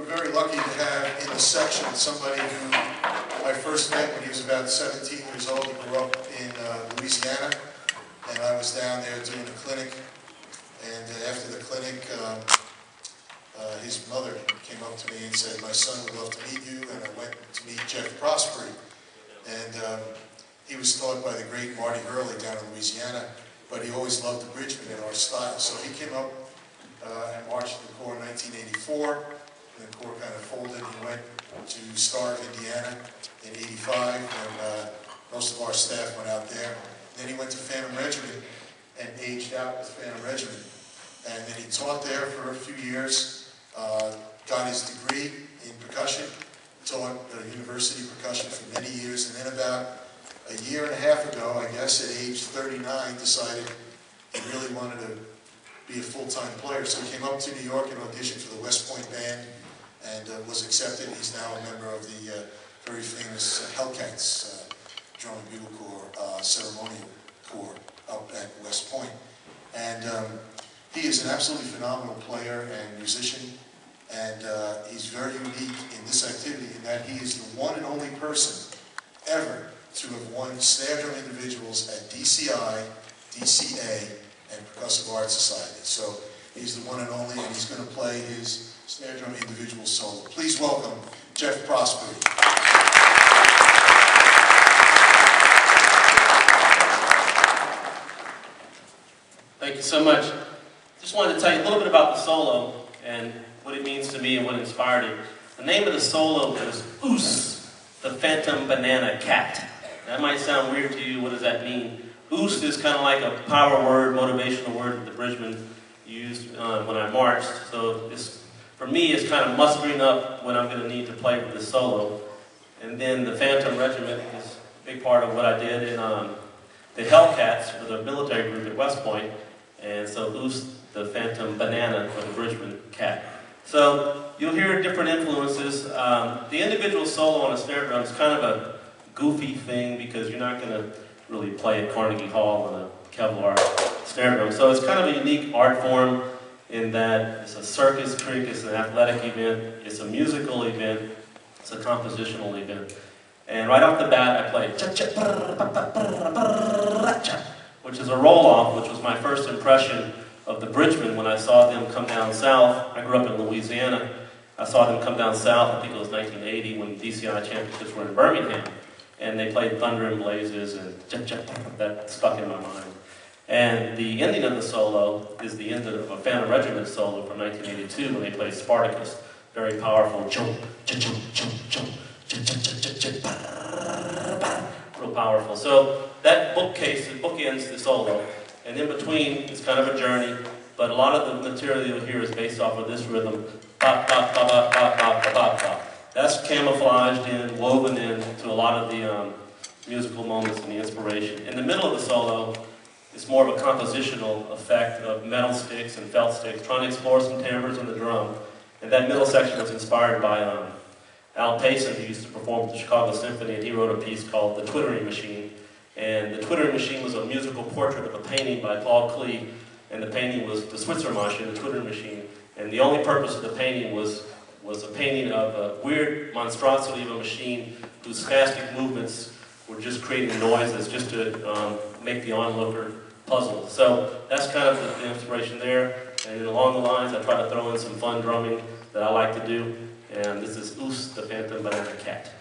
very lucky to have in the section somebody who I first met when he was about 17 years old. He grew up in Louisiana, and I was down there doing a clinic. And after the clinic, his mother came up to me and said, "My son would love to meet you," and I went to meet Jeff Prosperie. And he was taught by the great Marty Hurley down in Louisiana, but he always loved the Bridgemen and our style. So he came up and marched in the Corps in 1984, and the Corps kind of folded. He went to Star of Indiana in 85, and most of our staff went out there. Then he went to Phantom Regiment and aged out with Phantom Regiment. And then he taught there for a few years, got his degree in percussion, taught university percussion for many years, and then about a year and a half ago, I guess, at age 39, decided he really wanted to be a full-time player. So he came up to New York and auditioned for the West Point Band and was accepted. He's now a member of the very famous Hellcats Drum and Bugle Corps, Ceremonial Corps up at West Point. And he is an absolutely phenomenal player and musician, and he's very unique in this activity in that he is the one and only person ever to have won snare drum individuals at DCI, DCA, and Percussive Art Society. So he's the one and only, and he's going to play his snare drum individual solo. Please welcome Jeff Prosperie. Thank you so much. Just wanted to tell you a little bit about the solo and what it means to me and what inspired it. The name of the solo is OOSE, the Phantom Banana Cat. That might sound weird to you. What does that mean? OOSE is kind of like a power word, motivational word that the Bridgemen used when I marched. So for me, it's kind of mustering up what I'm going to need to play with this solo. And then the Phantom Regiment is a big part of what I did in the Hellcats, with a military group at West Point. And so OOSE, the Phantom Banana, or the Bridgeman Cat. So you'll hear different influences. The individual solo on a snare drum is kind of a goofy thing because you're not going to really play at Carnegie Hall on a Kevlar snare drum. So it's kind of a unique art form in that it's a circus trick, it's an athletic event, it's a musical event, it's a compositional event. And right off the bat I play which is a roll-off, which was my first impression of the Bridgemen when I saw them come down south. I grew up in Louisiana. I saw them come down south, I think it was 1980, when DCI championships were in Birmingham. And they played Thunder and Blazes, and that stuck in my mind. And the ending of the solo is the end of a Phantom Regiment solo from 1982 when they played Spartacus. Very powerful, real powerful. So that bookends the solo. And in between, it's kind of a journey, but a lot of the material you'll hear is based off of this rhythm. Bop, bop, bop, bop, bop, bop, bop, bop. That's camouflaged in, woven in to a lot of the musical moments and the inspiration. In the middle of the solo, it's more of a compositional effect of metal sticks and felt sticks, trying to explore some timbres in the drum. And that middle section was inspired by Al Payson, who used to perform with the Chicago Symphony, and he wrote a piece called The Twittering Machine. And The Twittering Machine was a musical portrait of a painting by Paul Klee, and the painting was the Switzer Machine, the Twittering Machine. And the only purpose of the painting was a painting of a weird monstrosity of a machine whose spastic movements were just creating noises just to make the onlooker puzzled. So that's kind of the inspiration there. And along the lines, I try to throw in some fun drumming that I like to do. And this is OOSE, the Phantom Banana Cat.